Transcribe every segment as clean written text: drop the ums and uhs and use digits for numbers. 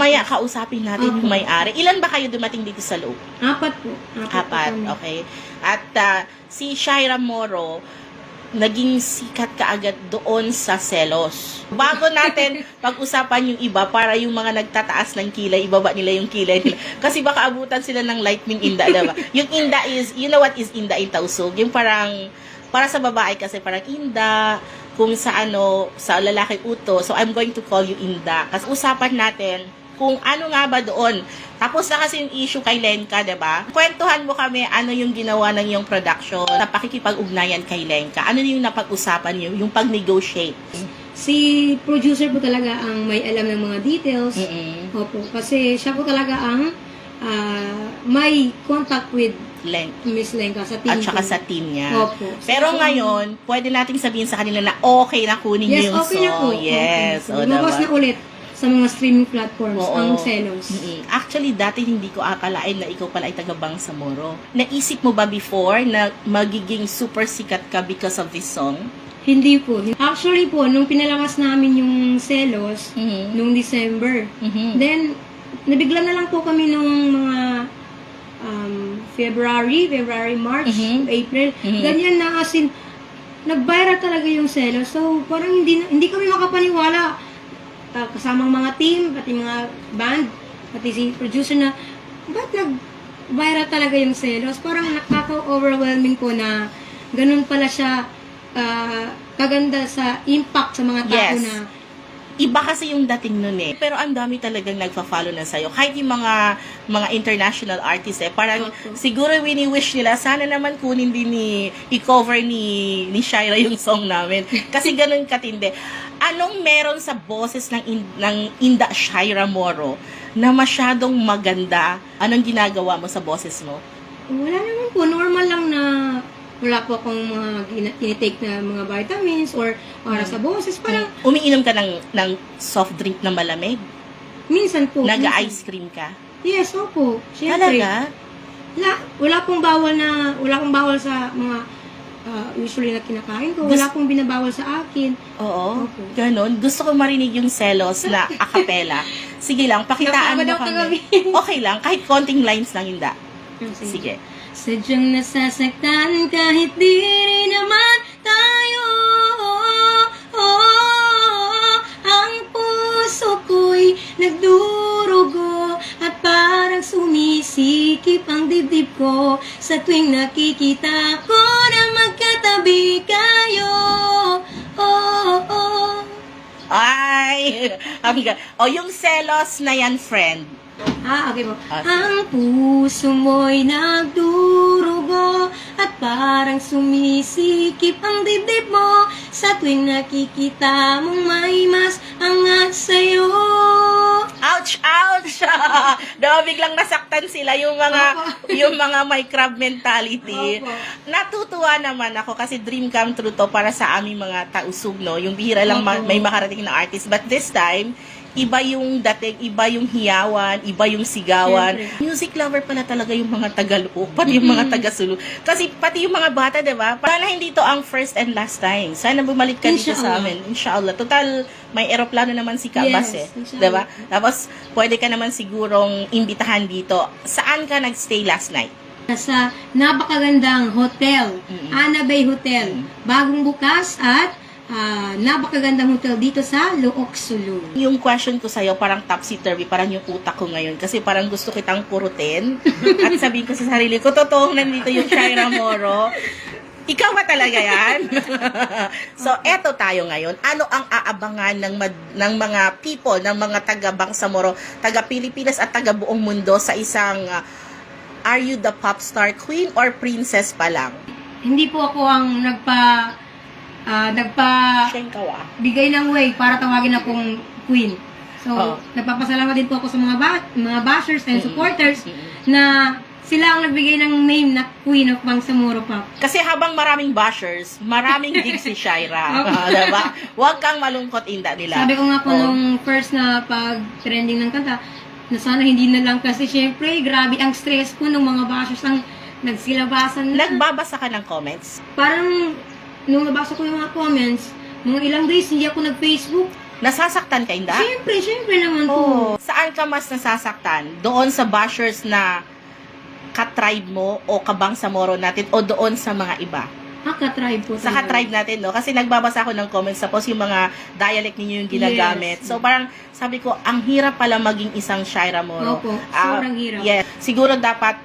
Mamaya kausapin natin yung may-ari. Ilan ba kayo dumating dito sa loob? 4 po. 4, okay. At si Shaira Moro, naging sikat kaagad doon sa Selos. Bago natin pag-usapan yung iba para yung mga nagtataas ng kilay, ibaba nila yung kilay nila. Kasi baka abutan sila ng lightning inda, diba? Yung inda is, you know what is inda in Tausug? Yung parang, para sa babae kasi parang inda, kung sa sa lalaki uto. So, I'm going to call you inda. Kasi usapan natin kung ano nga ba doon. Tapos na kasi yung issue kay Lenka, diba? Kwentuhan mo kami ano yung ginawa ng yung production sa pakikipag-ugnayan kay Lenka. Ano yung napag-usapan niyo, yung pag-negotiate? Si producer po talaga ang may alam ng mga details. Opo. Kasi siya po talaga ang may contact with Miss Lenka sa team. At saka sa team niya. Opo. Pero ngayon, pwede nating sabihin sa kanila na okay na kunin niyo yung okay na po. Yes. Okay. Lumabas na ulit sa mga streaming platforms, Oo. ang Selos. Actually, dati hindi ko akalain na ikaw pala ay taga Bangsamoro. Naisip mo ba before na magiging super sikat ka because of this song? Hindi po. Actually po, nung pinalabas namin yung Selos, nung December, then, nabigla na lang po kami nung mga February, March, April. Ganyan na as in, nag-viral talaga yung Selos. So, parang hindi kami makapaniwala. Kasamang mga team, pati mga band, pati si producer na, ba't nag-viral talaga yung Selos? Parang nakaka-overwhelming po na ganun pala siya kaganda sa impact sa mga tao Yes. na Iba kasi yung dating nun eh. Pero ang dami talagang nagfa-follow na sa'yo. Kahit yung mga international artists eh. Parang siguro wini-wish nila, sana naman kunin din i-cover ni Shaira yung song namin. Kasi ganun katindi. Anong meron sa boses ng Inda Shaira Moro na masyadong maganda? Anong ginagawa mo sa boses mo? wala naman po. Normal lang na wala po akong mga tinitake na mga vitamins or para sa boses. Parang, Umiinom ka ng soft drink na malamig? minsan po. Nag-ice cream ka? Yes, opo. Siyempre. Talaga? Wala pong bawal sa mga usually na kinakain ko. Wala pong binabawal sa akin. Oo. Opo. Ganon. Gusto ko marinig yung Selos na a cappella. Sige lang, pakitaan mo kami. Okay lang, kahit konting lines lang Inda. Sige. Sadyang nasasaktan kahit di rin naman tayo. Ang puso ko'y nagdurugo at parang sumisikip ang dibdib ko sa tuwing nakikita ko na magkatabi kayo. Ay! Yung Selos na yan, friend. Okay po. Ang puso mo'y nagdurugo at parang sumisikip ang dibdib mo sa tuwing nakikita mong may mas angat sa'yo. Ouch! Ouch! Biglang nasaktan sila yung mga may crab mentality. Natutuwa naman ako kasi dream come true to para sa aming mga tausug, no? Yung bihira lang may makarating na artist. But this time, iba yung dating, iba yung hiyawan, iba yung sigawan. Siyempre. Music lover pala talaga yung mga Tagalog, pati yung mga taga-Sulu. Kasi pati yung mga bata, diba? Sana hindi to ang first and last time. Sana bumalik ka dito sa amin. Inshallah. Total, may eroplano naman si Kabas diba? Tapos, pwede ka naman sigurong imbitahan dito. Saan ka nagstay last night? Sa napakagandang hotel, Ana Bay Hotel. Bagong bukas at napakagandang hotel dito sa Looc, Sulu. Yung question ko sa'yo, parang topsy-turvy, parang yung utak ko ngayon. Kasi parang gusto kitang purutin. At sabihin ko sa sarili ko, totoong nandito yung Shaira Moro. Ikaw ba talaga yan? So, eto tayo ngayon. Ano ang aabangan ng mga people, ng mga taga-Bangsamoro, taga-Pilipinas at taga-buong mundo sa isang are you the pop star queen or princess pa lang? Hindi po ako ang bigay ng way para tawagin akong queen. So, nagpapasalamat din po ako sa mga bashers and supporters na sila ang nagbigay ng name na Queen of Bangsamoro Pop. Kasi habang maraming bashers, maraming gigs si Shaira. Diba? Huwag kang malungkot, Inda nila. Sabi ko nga po nung first na pag-trending ng kanta, na sana hindi na lang kasi syempre, grabe ang stress ko ng mga bashers ang nagsilabasan na. Nagbabasa ka ng comments? Parang nung nabasa ko yung mga comments, mga ilang days hindi ako nag-Facebook. Nasasaktan ka, Inda? Siyempre naman po. Oo. Saan ka mas nasasaktan? Doon sa bashers na ka-tribe mo o kabangsamoro natin o doon sa mga iba? Ka-tribe po. Sa ka-tribe natin, no? Kasi nagbabasa ako ng comments tapos yung mga dialect ninyo yung ginagamit. Yes. So parang sabi ko, ang hirap pala maging isang Shaira Moro. Opo, sobrang hirap. Yes. Siguro dapat,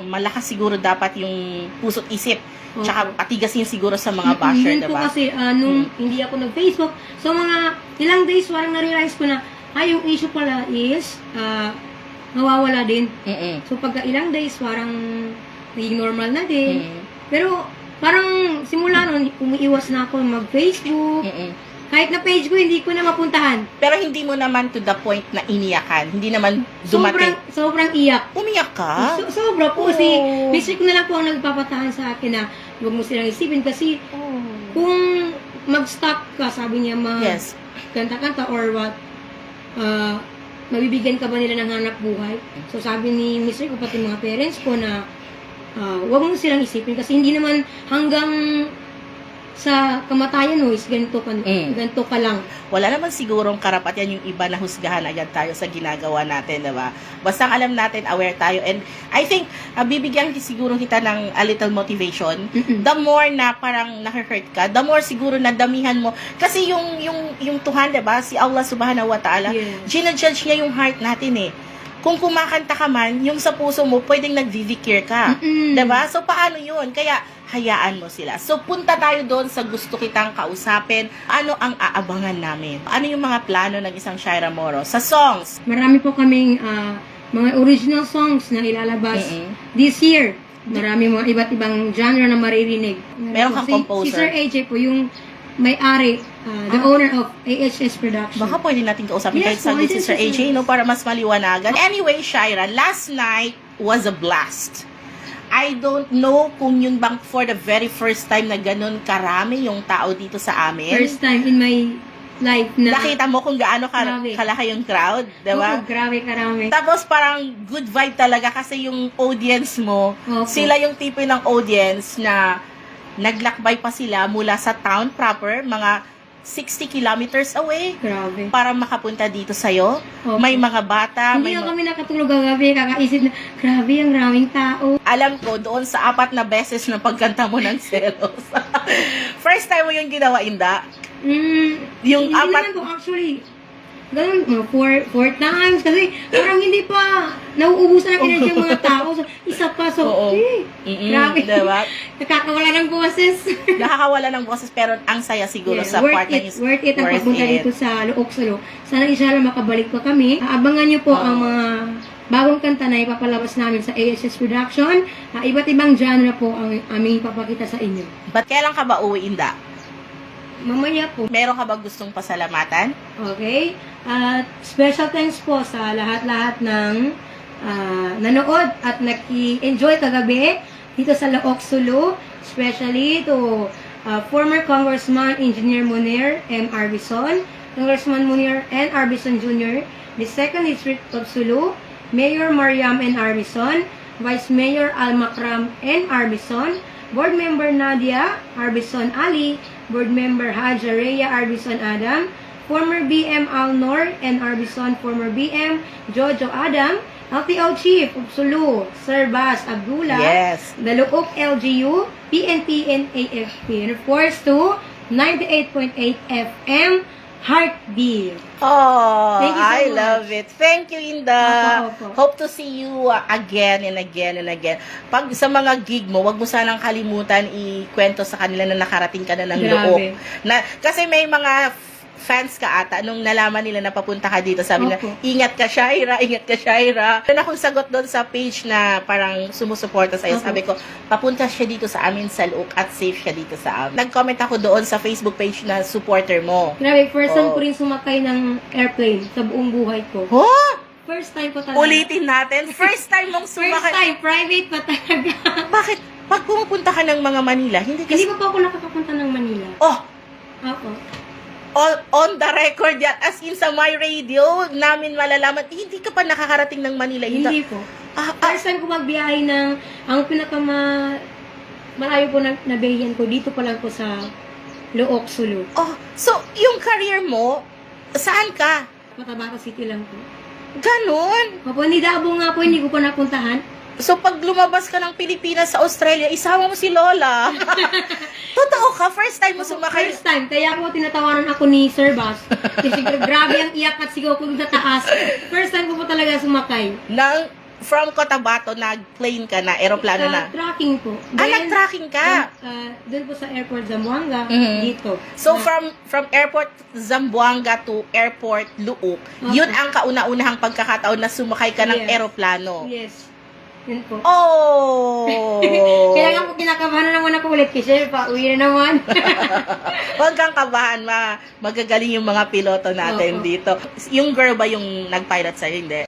malakas siguro dapat yung puso't isip. Opo. Tsaka patigasin siguro sa mga basher, Yun po diba? kasi nung hindi ako nag-Facebook, so mga ilang days parang na-realize ko na, yung issue pala is nawawala din. Mm-mm. So pagka ilang days parang naging normal na din. Mm-mm. Pero parang simula nun, umiiwas na ako mag-Facebook. Mm-mm. Kahit na page ko, hindi ko na mapuntahan. Pero hindi mo naman to the point na iniyakan. Hindi naman dumating. Sobrang iyak. Umiyak ka? Sobra po. Oh. Kasi mister ko na lang po ang nagpapatahan sa akin na huwag mo silang isipin. Kasi kung mag-stop ka, sabi niya, Yes. kanta-kanta or what, mabibigyan ka ba nila ng hanap buhay? So sabi ni mister ko, pati mga parents ko na huwag mo silang isipin kasi hindi naman hanggang sa kamatayan is ganito ka lang. Wala naman sigurong karapatan yung iba na husgahan agad tayo sa ginagawa natin, diba? Basta alam natin, aware tayo. And I think, bibigyan siguro kita ng a little motivation. The more na parang na-hurt ka, the more siguro na damihan mo. Kasi yung Tuhan, diba? Si Allah subhanahu wa ta'ala, Yes. ginajudge niya yung heart natin eh. Kung kumakanta ka man, yung sa puso mo, pwedeng nagdidikir ka. Diba? So, paano yun? Kaya, hayaan mo sila. So, punta tayo doon sa gusto kitang kausapin. Ano ang aabangan namin? Ano yung mga plano ng isang Shaira Moro? Sa songs. Marami po kaming mga original songs na ilalabas this year. Marami mga iba't ibang genre na maririnig. Meron kang composer. Si Sir AJ po, yung may-ari, the owner of AHS Production. Baka pwede natin kausapin Yes, kahit saglit po, si Sir yes. AJ, no? Para mas maliwanagan. Anyway, Shaira, last night was a blast. I don't know kung yun bang for the very first time na ganun karami yung tao dito sa amin. First time in my life na... Nakita mo kung gaano Grabe. kalaki yung crowd, diba? Oo, grabe karami. Tapos parang good vibe talaga kasi yung audience mo, Opo. sila yung tipo ng audience na naglakbay pa sila mula sa town proper, mga 60 kilometers away Grabe. para makapunta dito sa'yo. Opo. May mga bata, Hindi may na kami nakatulog kagabi, kakaisip na, grabe, ang raming tao. alam ko, doon sa 4 na beses na pagkanta mo ng Selos. First time mo yung ginawa, Inda? Yung hindi apat- naman po, actually, ganun, four times, kasi parang hindi pa nauubusan ng energy yung mga tao. So, isa pa, so, Oo. grabe. Diba? Nakakawala ng boses. Nakakawala ng boses, pero ang saya siguro Yeah, sa part na yung worth it ang papunta dito sa Luok Salo. Sana inshallah makabalik pa kami. Abangan niyo po ang mga bagong kanta na ipapalabas namin sa AHS Production. Iba't ibang genre po ang aming ipapakita sa inyo. Ba't kailan ka ba uwi, Inda? Mamaya po. Meron ka ba gustong pasalamatan? Okay? At special thanks po sa lahat-lahat ng nanood at naki-enjoy kagabi dito sa Laok Sulu. Especially to former Congressman Engineer Munir M. Arbison, Congressman Munir N. Arbison Jr., the 2nd District of Sulu, Mayor Mariam N. Arbison, Vice Mayor Al Makram N. Arbison, Board Member Nadia Arbison Ali, Board Member Haja Rhea Arbison Adam, former BM Alnor N. Arbison, former BM Jojo Adam, LTO Chief of Sulu, Sir Bas Abdullah, Yes. the Luok LGU, PNP and AFP, and of course to 98.8 FM, Heartbeat. Oh, Thank you so I much. love it. Thank you, Inda. Opo. Hope to see you again and again and again. Pag sa mga gig mo, wag mo sanang kalimutan ikwento sa kanila na nakarating ka na ng Luok. Kasi may mga fans ka ata, nung nalaman nila na papunta ka dito, sabi na, Opo. ingat ka, Shaira, ingat ka, Shaira. Meron akong sagot doon sa page na parang sumusuporta sa'yo. Opo. Sabi ko, papunta siya dito sa amin sa Luok at safe siya dito sa amin. Nag-comment ako doon sa Facebook page na supporter mo. Grabe, first time Oh. ko rin sumakay ng airplane sa buong buhay ko. Oh! First time ko talaga. Ulitin natin. First time mong First sumakay. time, private pa talaga. Bakit? Pag pumupunta ka ng mga Manila, hindi Hindi kasi... pa po ako nakakapunta ng Manila. Oh! Opo. On the record yan. As in sa My Radio, namin malalaman, hindi ka pa nakakarating ng Manila. Hindi po. First time ko magbiyahe ng, ang malayo po na nabiyahan ko, dito pa lang po sa Luok, Sulu. Oh, so, yung career mo, Saan ka? Cotabato City lang po. Ganon. Opo, hindi Davao nga po, hindi ko pa napuntahan. So, pag lumabas ka ng Pilipinas sa Australia, isama mo si Lola. Totoo ka? First time mo sumakay? First time, kaya ako tinatawanan ako ni Sir Bas. Kasi grabe ang iyak at sigaw ko dun sa taas. First time ko po talaga sumakay. From Cotabato, nag-plane ka na, aeroplano na. Tracking po. Nag-tracking ka? Doon po sa airport Zamboanga, Mhm. dito. So, from airport Zamboanga to airport Luuk, yun ang kauna-unahang pagkakataon na sumakay ka ng Yes. aeroplano. Yes. Yun po. Oh! Kaya nga po kinakabahan na naman ako ulit kasi pauwi na naman. Huwag kang kabahan, magagaling yung mga piloto natin Oo. dito. Yung girl ba yung nag-pilot sa'yo? Hindi.